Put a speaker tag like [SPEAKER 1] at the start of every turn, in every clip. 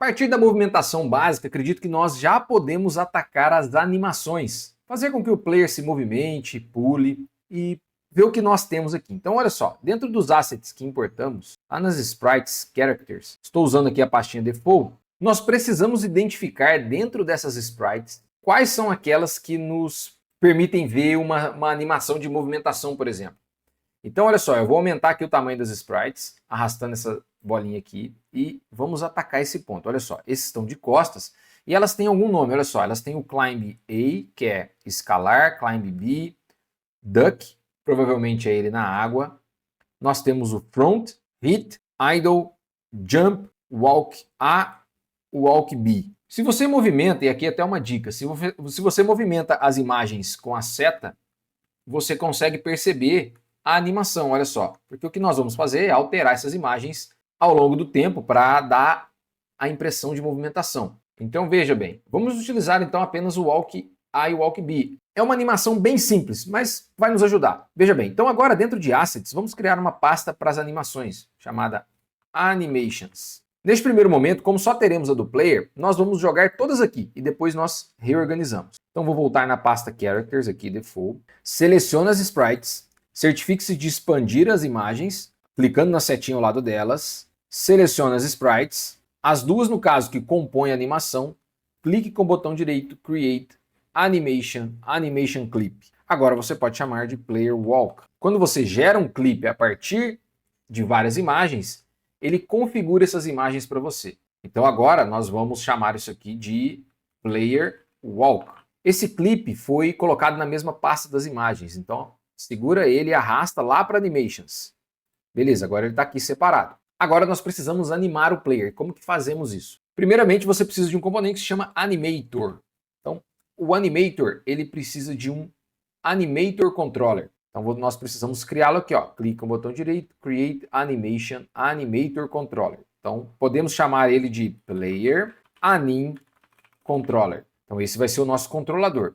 [SPEAKER 1] partir da movimentação básica, acredito que nós já podemos atacar as animações, fazer com que o player se movimente, pule e ver o que nós temos aqui. Então olha só, dentro dos assets que importamos, lá nas sprites characters, estou usando aqui a pastinha default, nós precisamos identificar dentro dessas sprites quais são aquelas que nos permitem ver uma animação de movimentação, por exemplo. Então olha só, eu vou aumentar aqui o tamanho das sprites, arrastando essa bolinha aqui, e vamos atacar esse ponto. Olha só, esses estão de costas e elas têm algum nome, olha só, elas têm o climb A, que é escalar, climb B, duck, provavelmente é ele na água. Nós temos o front, hit, idle, jump, walk A, walk B. Se você movimenta, e aqui até uma dica, se você movimenta as imagens com a seta, você consegue perceber a animação, olha só. Porque o que nós vamos fazer é alterar essas imagens ao longo do tempo para dar a impressão de movimentação. Então veja bem, vamos utilizar então apenas o walk A e o walk B. É uma animação bem simples, mas vai nos ajudar. Veja bem, então agora dentro de Assets, vamos criar uma pasta para as animações, chamada Animations. Neste primeiro momento, como só teremos a do player, nós vamos jogar todas aqui e depois nós reorganizamos. Então vou voltar na pasta Characters aqui, Default, seleciono as sprites, certifique-se de expandir as imagens, clicando na setinha ao lado delas, selecione as sprites, as duas no caso que compõem a animação, clique com o botão direito Create Animation, Animation Clip. Agora você pode chamar de Player Walk. Quando você gera um clipe a partir de várias imagens, ele configura essas imagens para você. Então agora nós vamos chamar isso aqui de Player Walk. Esse clipe foi colocado na mesma pasta das imagens, então segura ele e arrasta lá para Animations. Beleza, agora ele está aqui separado. Agora nós precisamos animar o player. Como que fazemos isso? Primeiramente você precisa de um componente que se chama Animator. Então o Animator ele precisa de um Animator Controller. Então nós precisamos criá-lo aqui, ó. Clica no botão direito, Create Animation Animator Controller. Então podemos chamar ele de Player Anim Controller. Então esse vai ser o nosso controlador.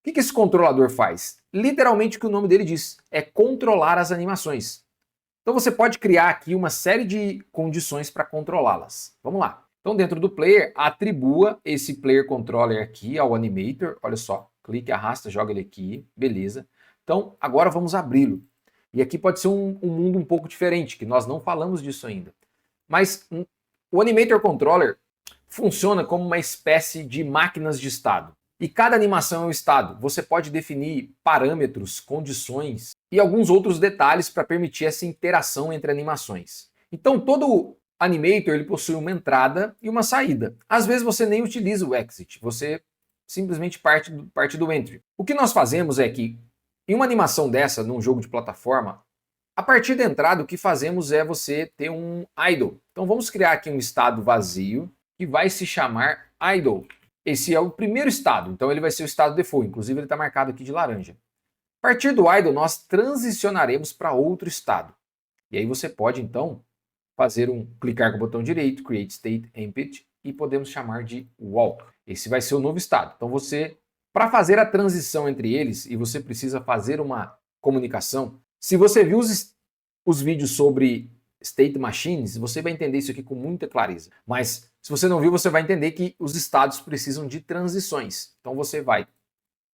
[SPEAKER 1] O que esse controlador faz? Literalmente o que o nome dele diz, é controlar as animações. Então você pode criar aqui uma série de condições para controlá-las. Vamos lá. Então dentro do player, atribua esse player controller aqui ao animator. Olha só, clique, arrasta, joga ele aqui, beleza. Então agora vamos abri-lo. E aqui pode ser um mundo um pouco diferente, que nós não falamos disso ainda. Mas o animator controller funciona como uma espécie de máquinas de estado. E cada animação é um estado. Você pode definir parâmetros, condições e alguns outros detalhes para permitir essa interação entre animações. Então todo animator ele possui uma entrada e uma saída. Às vezes você nem utiliza o exit, você simplesmente parte do entry. O que nós fazemos é que em uma animação dessa, num jogo de plataforma, a partir da entrada o que fazemos é você ter um idle. Então vamos criar aqui um estado vazio que vai se chamar idle. Esse é o primeiro estado, então ele vai ser o estado default, inclusive ele está marcado aqui de laranja. A partir do idle, nós transicionaremos para outro estado. E aí você pode, então, clicar com o botão direito, Create State Empty, e podemos chamar de Walk. Esse vai ser o novo estado. Então para fazer a transição entre eles, e você precisa fazer uma comunicação, se você viu os vídeos sobre State Machines, você vai entender isso aqui com muita clareza. Mas se você não viu, você vai entender que os estados precisam de transições. Então você vai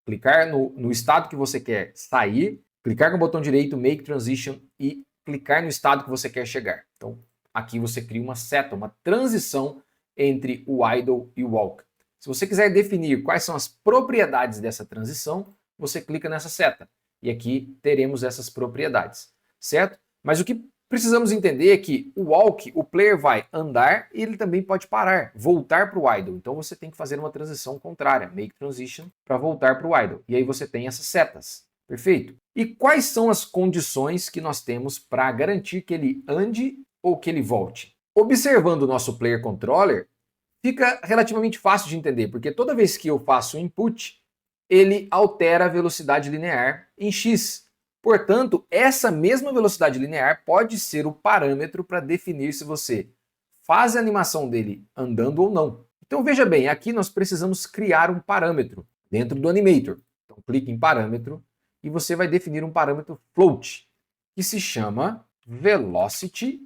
[SPEAKER 1] clicar no estado que você quer sair, clicar com o botão direito, Make Transition, e clicar no estado que você quer chegar. Então aqui você cria uma seta, uma transição entre o idle e o walk. Se você quiser definir quais são as propriedades dessa transição, você clica nessa seta. E aqui teremos essas propriedades, certo? Mas o que precisamos entender é que o walk, o player vai andar e ele também pode parar, voltar para o idle. Então você tem que fazer uma transição contrária, make transition, para voltar para o idle. E aí você tem essas setas, perfeito? E quais são as condições que nós temos para garantir que ele ande ou que ele volte? Observando o nosso player controller, fica relativamente fácil de entender, porque toda vez que eu faço um input, ele altera a velocidade linear em x. Portanto, essa mesma velocidade linear pode ser o parâmetro para definir se você faz a animação dele andando ou não. Então veja bem, aqui nós precisamos criar um parâmetro dentro do animator. Então clique em parâmetro e você vai definir um parâmetro float, que se chama velocity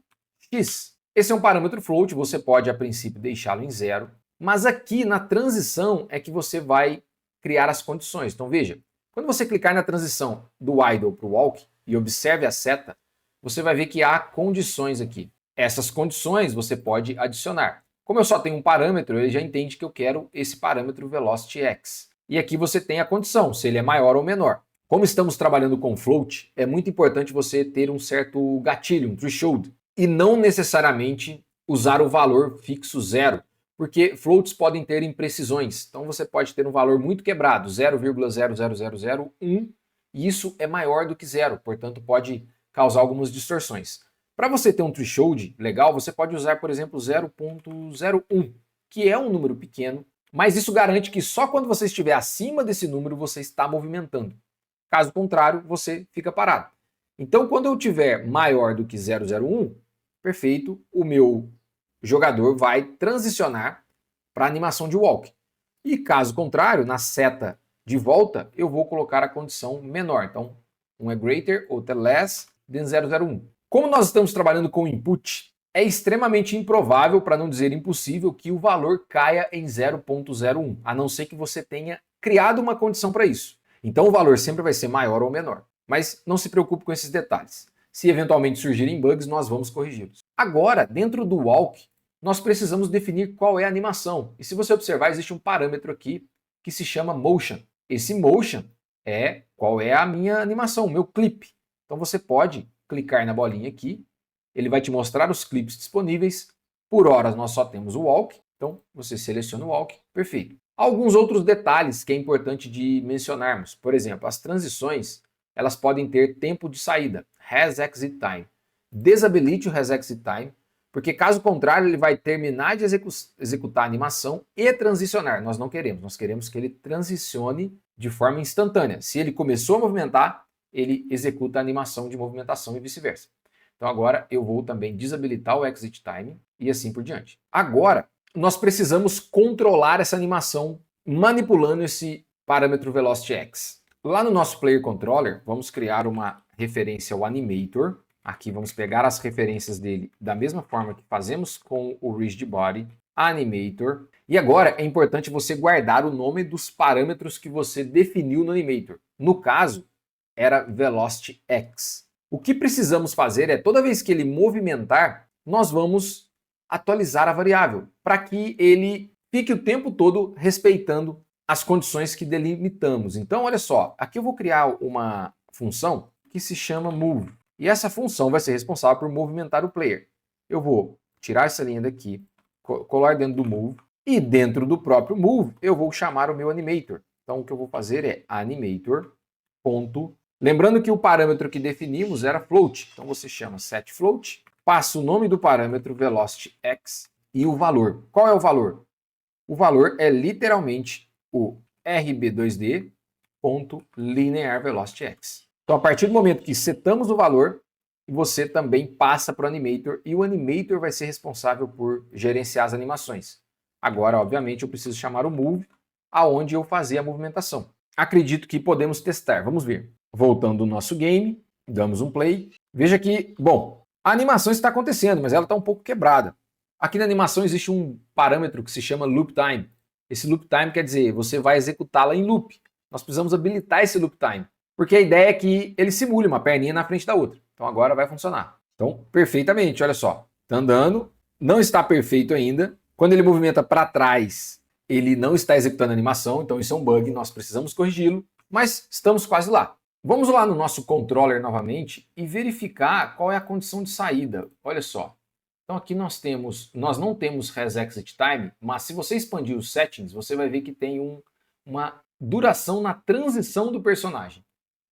[SPEAKER 1] x. Esse é um parâmetro float, você pode a princípio deixá-lo em 0, mas aqui na transição é que você vai criar as condições. Então veja, quando você clicar na transição do idle para o walk e observe a seta, você vai ver que há condições aqui. Essas condições você pode adicionar. Como eu só tenho um parâmetro, ele já entende que eu quero esse parâmetro velocity x. E aqui você tem a condição, se ele é maior ou menor. Como estamos trabalhando com float, é muito importante você ter um certo gatilho, um threshold, e não necessariamente usar o valor fixo 0, porque floats podem ter imprecisões. Então você pode ter um valor muito quebrado, 0,00001, e isso é maior do que 0, portanto pode causar algumas distorções. Para você ter um threshold legal, você pode usar, por exemplo, 0,01, que é um número pequeno, mas isso garante que só quando você estiver acima desse número você está movimentando. Caso contrário, você fica parado. Então, quando eu tiver maior do que 0,01, perfeito, o meu jogador vai transicionar para a animação de walk. E caso contrário, na seta de volta, eu vou colocar a condição menor. Então, um é greater, outro é less than 0,01. Como nós estamos trabalhando com input, é extremamente improvável, para não dizer impossível, que o valor caia em 0,01, a não ser que você tenha criado uma condição para isso. Então o valor sempre vai ser maior ou menor. Mas não se preocupe com esses detalhes. Se eventualmente surgirem bugs, nós vamos corrigi-los. Agora, dentro do walk, nós precisamos definir qual é a animação. E se você observar, existe um parâmetro aqui que se chama motion. Esse motion é qual é a minha animação, o meu clipe. Então você pode clicar na bolinha aqui, ele vai te mostrar os clipes disponíveis. Por hora nós só temos o walk, então você seleciona o walk, perfeito. Alguns outros detalhes que é importante de mencionarmos. Por exemplo, as transições, elas podem ter tempo de saída, has exit time. Desabilite o has exit time, porque caso contrário ele vai terminar de executar a animação e transicionar. Nós não queremos, nós queremos que ele transicione de forma instantânea. Se ele começou a movimentar, ele executa a animação de movimentação e vice-versa. Então agora eu vou também desabilitar o exit time e assim por diante. Agora, nós precisamos controlar essa animação manipulando esse parâmetro velocity x. Lá no nosso player controller, vamos criar uma referência ao animator. Aqui vamos pegar as referências dele da mesma forma que fazemos com o rigid body, animator. E agora é importante você guardar o nome dos parâmetros que você definiu no animator. No caso, era velocity x. O que precisamos fazer é, toda vez que ele movimentar, nós vamos atualizar a variável, para que ele fique o tempo todo respeitando as condições que delimitamos. Então, olha só, aqui eu vou criar uma função que se chama move, e essa função vai ser responsável por movimentar o player. Eu vou tirar essa linha daqui, colar dentro do move, e dentro do próprio move eu vou chamar o meu animator. Então, o que eu vou fazer é animator. Lembrando que o parâmetro que definimos era float, então você chama setFloat, passa o nome do parâmetro velocity x e o valor. Qual é o valor? O valor é literalmente o rb2d.linearVelocityX. Então, a partir do momento que setamos o valor, você também passa para o animator e o animator vai ser responsável por gerenciar as animações. Agora, obviamente, eu preciso chamar o move, aonde eu fazer a movimentação. Acredito que podemos testar. Vamos ver. Voltando ao nosso game, damos um play. Veja que, bom, a animação está acontecendo, mas ela está um pouco quebrada. Aqui na animação existe um parâmetro que se chama loop time. Esse loop time quer dizer, você vai executá-la em loop. Nós precisamos habilitar esse loop time, porque a ideia é que ele simule uma perninha na frente da outra. Então agora vai funcionar. Então, perfeitamente, olha só. Está andando, não está perfeito ainda. Quando ele movimenta para trás, ele não está executando a animação, então isso é um bug, nós precisamos corrigi-lo, mas estamos quase lá. Vamos lá no nosso controller novamente e verificar qual é a condição de saída. Olha só. Então aqui nós não temos has exit time, mas se você expandir os settings, você vai ver que tem uma duração na transição do personagem.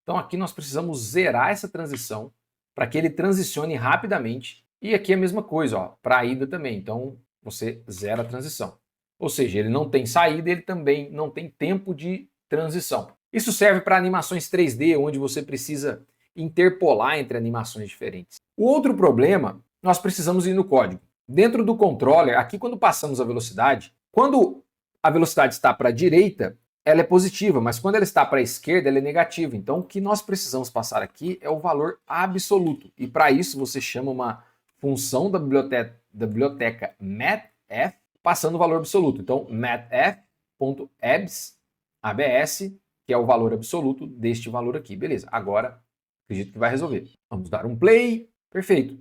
[SPEAKER 1] Então aqui nós precisamos zerar essa transição para que ele transicione rapidamente. E aqui é a mesma coisa, para a ida também. Então você zera a transição. Ou seja, ele não tem saída, ele também não tem tempo de transição. Isso serve para animações 3D, onde você precisa interpolar entre animações diferentes. O outro problema, nós precisamos ir no código. Dentro do controller, aqui quando passamos a velocidade, quando a velocidade está para a direita, ela é positiva, mas quando ela está para a esquerda, ela é negativa. Então o que nós precisamos passar aqui é o valor absoluto. E para isso você chama uma função da da biblioteca mathf, passando o valor absoluto. Então, mathf.abs, ABS, que é o valor absoluto deste valor aqui. Beleza, agora acredito que vai resolver. Vamos dar um play. Perfeito.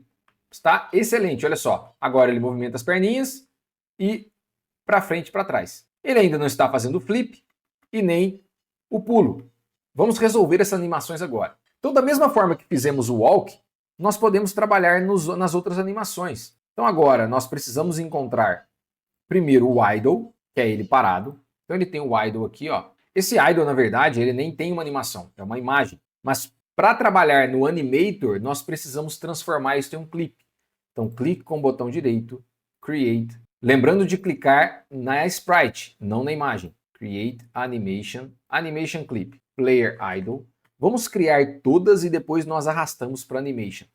[SPEAKER 1] Está excelente, olha só. Agora ele movimenta as perninhas e para frente e para trás. Ele ainda não está fazendo o flip e nem o pulo. Vamos resolver essas animações agora. Então, da mesma forma que fizemos o walk, nós podemos trabalhar nas outras animações. Então agora nós precisamos encontrar primeiro o idle, que é ele parado. Então ele tem o idle aqui, ó. Esse idle, na verdade, ele nem tem uma animação, é uma imagem. Mas para trabalhar no animator, nós precisamos transformar isso em um clip. Então clique com o botão direito, create. Lembrando de clicar na sprite, não na imagem. Create animation, animation clip, player idle. Vamos criar todas e depois nós arrastamos para animation.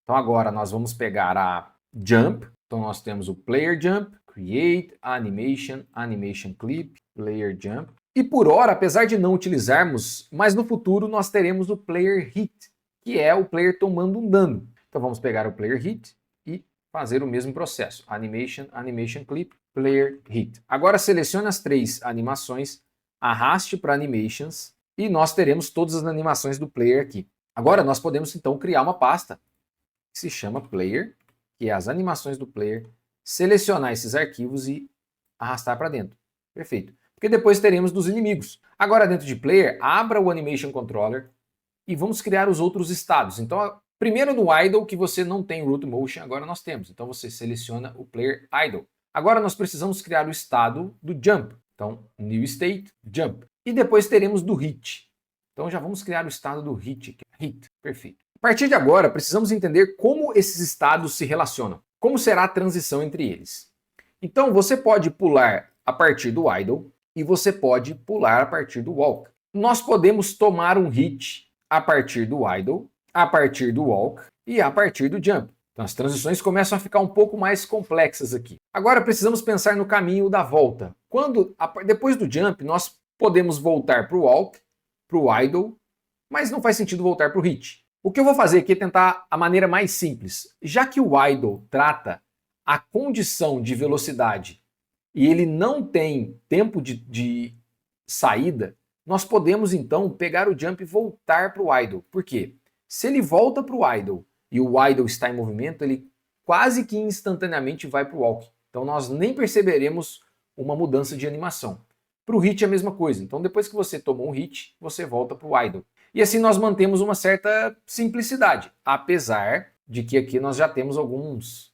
[SPEAKER 1] Então agora nós vamos pegar a jump. Então nós temos o player jump, create animation, animation clip, player jump. E por hora, apesar de não utilizarmos, mas no futuro nós teremos o player hit, que é o player tomando um dano. Então vamos pegar o player hit e fazer o mesmo processo. Animation, animation clip, player hit. Agora selecione as três animações, arraste para animations e nós teremos todas as animações do player aqui. Agora nós podemos então criar uma pasta que se chama player, que é as animações do player, selecionar esses arquivos e arrastar para dentro. Perfeito. Porque depois teremos dos inimigos. Agora dentro de player, abra o animation controller e vamos criar os outros estados. Então, primeiro no idle, que você não tem root motion, agora nós temos. Então você seleciona o player idle. Agora nós precisamos criar o estado do jump. Então, new state, jump. E depois teremos do hit. Então já vamos criar o estado do hit. Hit, perfeito. A partir de agora, precisamos entender como esses estados se relacionam. Como será a transição entre eles. Então você pode pular a partir do idle e você pode pular a partir do walk. Nós podemos tomar um hit a partir do idle, a partir do walk e a partir do jump. Então as transições começam a ficar um pouco mais complexas aqui. Agora precisamos pensar no caminho da volta. Depois do jump, nós podemos voltar para o walk, para o idle, mas não faz sentido voltar para o hit. O que eu vou fazer aqui é tentar a maneira mais simples. Já que o idle trata a condição de velocidade e ele não tem tempo de saída, nós podemos então pegar o jump e voltar para o idle. Por quê? Se ele volta para o idle e o idle está em movimento, ele quase que instantaneamente vai para o walk. Então nós nem perceberemos uma mudança de animação. Para o hit é a mesma coisa. Então depois que você tomou um hit, você volta para o idle. E assim nós mantemos uma certa simplicidade, apesar de que aqui nós já temos algumas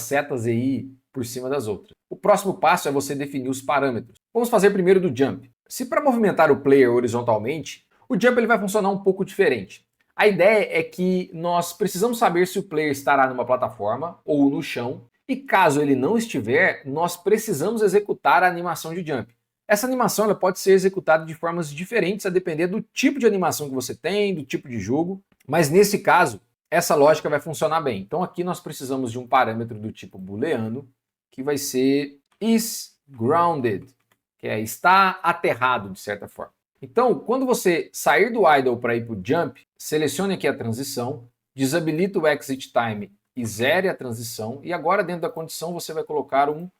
[SPEAKER 1] setas aí por cima das outras. O próximo passo é você definir os parâmetros. Vamos fazer primeiro do jump. Se para movimentar o player horizontalmente, o jump ele vai funcionar um pouco diferente. A ideia é que nós precisamos saber se o player estará numa plataforma ou no chão, e caso ele não estiver, nós precisamos executar a animação de jump. Essa animação ela pode ser executada de formas diferentes a depender do tipo de animação que você tem, do tipo de jogo, mas nesse caso, essa lógica vai funcionar bem. Então aqui nós precisamos de um parâmetro do tipo booleano, que vai ser isGrounded, que é está aterrado de certa forma. Então, quando você sair do idle para ir para o jump, selecione aqui a transição, desabilita o exit time e zere a transição, e agora dentro da condição você vai colocar um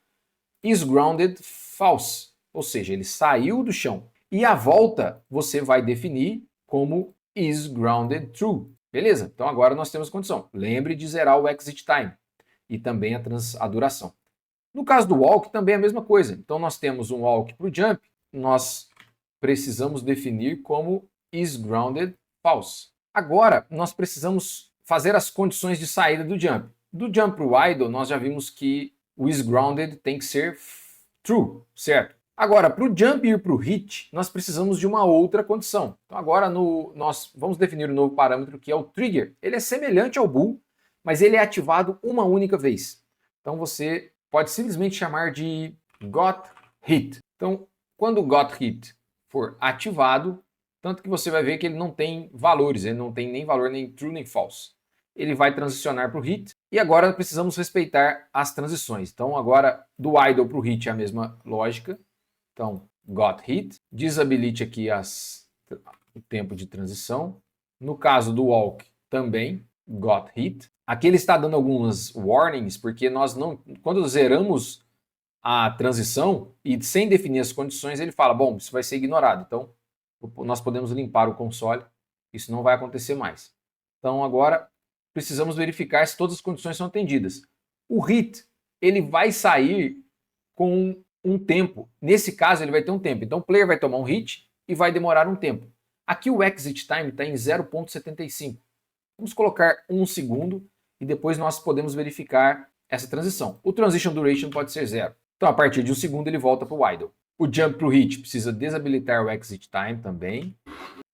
[SPEAKER 1] isGrounded false, ou seja, ele saiu do chão. E a volta você vai definir como isGrounded true. Beleza? Então agora nós temos condição. Lembre de zerar o exit time e também a duração. No caso do walk, também é a mesma coisa. Então nós temos um walk para o jump, nós precisamos definir como isGrounded false. Agora nós precisamos fazer as condições de saída do jump. Do jump para o idle, nós já vimos que o isGrounded tem que ser true, certo? Agora, para o jump ir para o hit, nós precisamos de uma outra condição. Então agora nós vamos definir um novo parâmetro que é o trigger. Ele é semelhante ao bool, mas ele é ativado uma única vez. Então você pode simplesmente chamar de gotHit. Então, quando o gotHit for ativado, tanto que você vai ver que ele não tem valores, ele não tem nem valor nem true nem false. Ele vai transicionar para o hit e agora precisamos respeitar as transições. Então agora do idle para o hit é a mesma lógica. Então, gotHit, desabilite aqui o tempo de transição. No caso do walk, também, gotHit. Aqui ele está dando algumas warnings, porque nós não, quando zeramos a transição e sem definir as condições, ele fala, bom, isso vai ser ignorado. Então, nós podemos limpar o console, isso não vai acontecer mais. Então, agora, precisamos verificar se todas as condições são atendidas. O hit, ele vai sair com um tempo. Nesse caso, ele vai ter um tempo. Então, o player vai tomar um hit e vai demorar um tempo. Aqui o exit time está em 0,75. Vamos colocar 1 segundo e depois nós podemos verificar essa transição. O transition duration pode ser 0. Então, a partir de 1 segundo, ele volta para o idle. O jump para o hit precisa desabilitar o exit time também.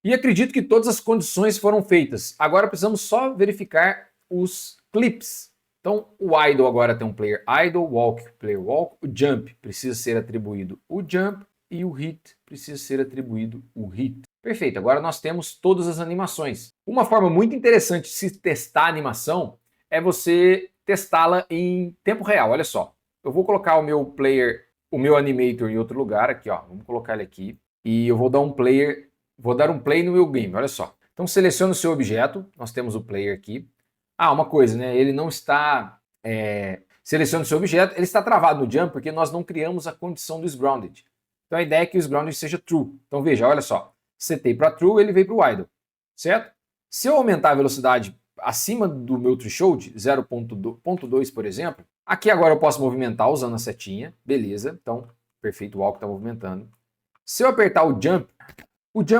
[SPEAKER 1] E acredito que todas as condições foram feitas. Agora precisamos só verificar os clips. Então, o idle agora tem um player idle, walk, player walk. O jump precisa ser atribuído o jump e o hit precisa ser atribuído o hit. Perfeito, agora nós temos todas as animações. Uma forma muito interessante de se testar a animação é você testá-la em tempo real. Olha só, eu vou colocar o meu player, o meu animator em outro lugar aqui, ó. Vamos colocar ele aqui e eu vou dar um play no meu game. Olha só. Então seleciona o seu objeto. Nós temos o player aqui. Ah, uma coisa, né? Ele não está seleciona o seu objeto. Ele está travado no jump porque nós não criamos a condição do isGrounded. Então a ideia é que o isGrounded seja true. Então veja, olha só. Setei para true, ele veio para o idle, certo? Se eu aumentar a velocidade acima do meu threshold, 0.2, por exemplo, aqui agora eu posso movimentar usando a setinha, beleza, então, perfeito, o walk está movimentando. Se eu apertar o jump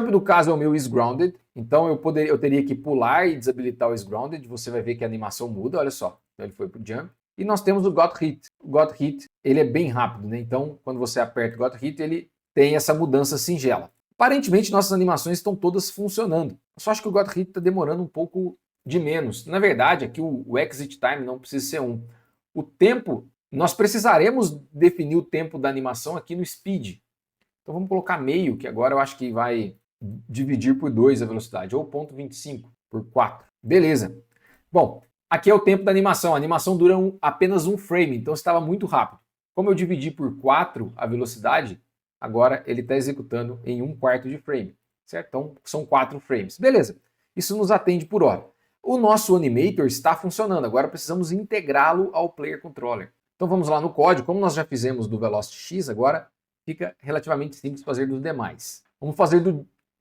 [SPEAKER 1] no caso é o meu isGrounded, então eu teria que pular e desabilitar o isGrounded, você vai ver que a animação muda, olha só, então ele foi para o jump. E nós temos o Got Hit. O Got Hit, ele é bem rápido, né? Então, quando você aperta o Got Hit, ele tem essa mudança singela. Aparentemente, nossas animações estão todas funcionando. Eu só acho que o Got Hit está demorando um pouco de menos. Na verdade, aqui o exit time não precisa ser 1. O tempo, nós precisaremos definir o tempo da animação aqui no speed. Então vamos colocar meio, que agora eu acho que vai dividir por 2 a velocidade, ou 0,25 por 4. Beleza. Bom, aqui é o tempo da animação. A animação dura apenas um frame, então estava muito rápido. Como eu dividi por 4 a velocidade, agora ele está executando em 1/4 de frame, certo? Então são 4 frames. Beleza, isso nos atende por hora. O nosso animator está funcionando, agora precisamos integrá-lo ao player controller. Então vamos lá no código, como nós já fizemos do Velocity X, agora fica relativamente simples fazer dos demais. Vamos fazer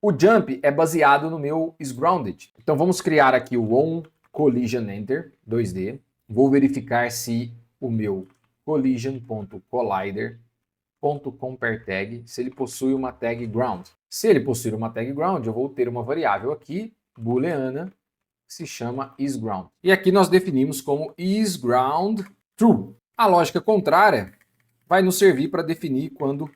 [SPEAKER 1] o jump é baseado no meu isGrounded. Então vamos criar aqui o onCollisionEnter 2D. Vou verificar se o meu collision.collider.compareTag, se ele possui uma tag ground. Se ele possuir uma tag ground, eu vou ter uma variável aqui, booleana, que se chama isGround. E aqui nós definimos como isGroundTrue. A lógica contrária vai nos servir para definir quando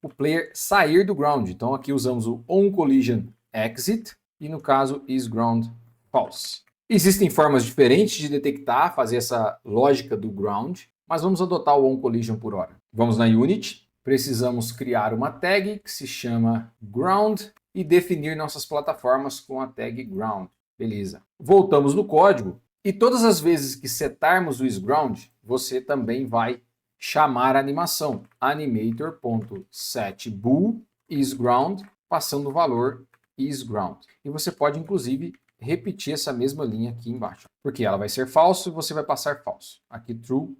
[SPEAKER 1] o player sair do ground. Então aqui usamos o onCollisionExit e no caso isGroundFalse. Existem formas diferentes de detectar, fazer essa lógica do ground, mas vamos adotar o onCollision por hora. Vamos na Unity, precisamos criar uma tag que se chama ground e definir nossas plataformas com a tag ground. Beleza. Voltamos no código e todas as vezes que setarmos o isGround, você também vai chamar a animação animator.setBool isGround, passando o valor isGround. E você pode inclusive repetir essa mesma linha aqui embaixo, porque ela vai ser falso e você vai passar falso. Aqui true.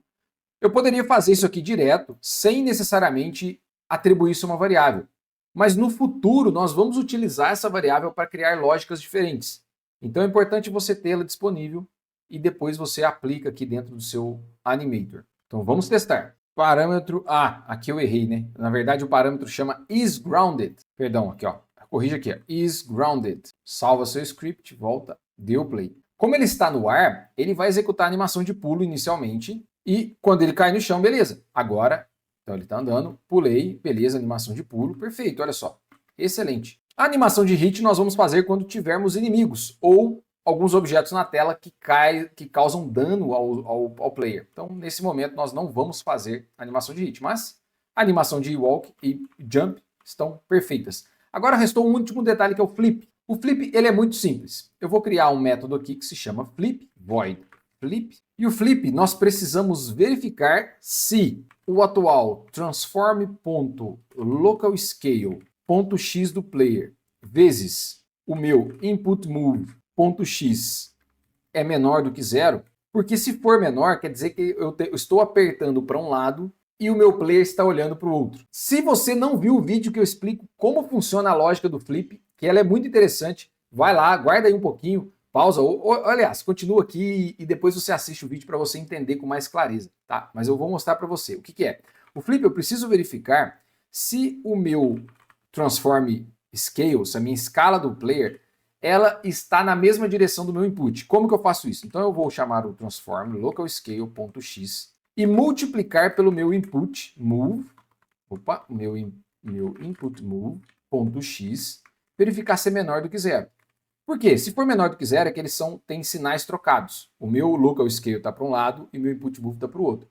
[SPEAKER 1] Eu poderia fazer isso aqui direto, sem necessariamente atribuir isso a uma variável. Mas no futuro nós vamos utilizar essa variável para criar lógicas diferentes. Então é importante você tê-la disponível e depois você aplica aqui dentro do seu animator. Então vamos testar. Parâmetro... Ah, aqui eu errei, né? Na verdade o parâmetro chama isGrounded. Perdão, aqui ó. Corrija aqui, ó. isGrounded. Salva seu script, volta, deu play. Como ele está no ar, ele vai executar a animação de pulo inicialmente. E quando ele cai no chão, beleza. Agora, então ele está andando, pulei, beleza, animação de pulo, perfeito, olha só. Excelente. A animação de hit nós vamos fazer quando tivermos inimigos ou alguns objetos na tela que causam dano ao player. Então, nesse momento, nós não vamos fazer animação de hit, mas a animação de walk e jump estão perfeitas. Agora restou um último detalhe que é o flip. O flip ele é muito simples. Eu vou criar um método aqui que se chama flip, void flip. E o flip nós precisamos verificar se o atual transform.localScale.x do player vezes o meu inputMove.x é menor do que 0, Porque se for menor, quer dizer que eu estou apertando para um lado e o meu player está olhando para o outro. Se você não viu o vídeo que eu explico como funciona a lógica do flip, que ela é muito interessante, vai lá, guarda aí um pouquinho, pausa, ou aliás, continua aqui e depois você assiste o vídeo para você entender com mais clareza, tá? Mas eu vou mostrar para você. O que é? O flip eu preciso verificar se o meu transform scale, se a minha escala do player, ela está na mesma direção do meu input. Como que eu faço isso? Então eu vou chamar o transform localscale.x e multiplicar pelo meu input move, meu input move.x, verificar se é menor do que zero. Por quê? Se for menor do que zero, é que eles têm sinais trocados. O meu local scale está para um lado e o meu input move está para o outro.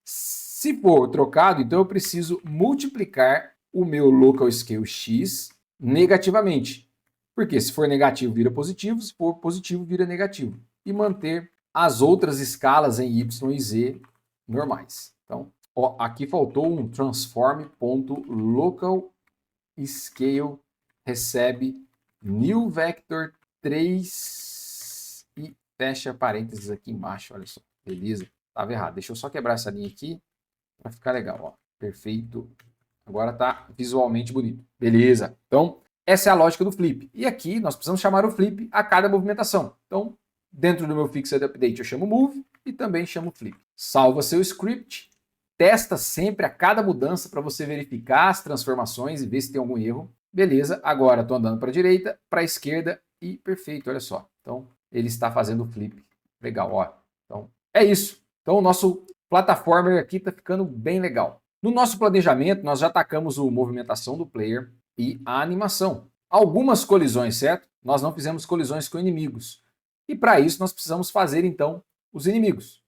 [SPEAKER 1] Se for trocado, então eu preciso multiplicar o meu local scale x negativamente. Porque se for negativo, vira positivo, se for positivo, vira negativo. E manter as outras escalas em y e z normais. Então, ó, aqui faltou um transform.localScale recebe new vector 3 e fecha parênteses aqui embaixo, olha só, beleza, estava errado, deixa eu só quebrar essa linha aqui para ficar legal, ó, perfeito, agora tá visualmente bonito, beleza, então essa é a lógica do flip, e aqui nós precisamos chamar o flip a cada movimentação, então dentro do meu fixed update eu chamo move e também chamo flip, salva seu script, testa sempre a cada mudança para você verificar as transformações e ver se tem algum erro. Beleza, agora estou andando para a direita, para a esquerda e perfeito, olha só. Então, ele está fazendo o flip. Legal, ó. Então, é isso. Então, o nosso plataformer aqui está ficando bem legal. No nosso planejamento, nós já atacamos a movimentação do player e a animação. Algumas colisões, certo? Nós não fizemos colisões com inimigos. E para isso, nós precisamos fazer, então, os inimigos.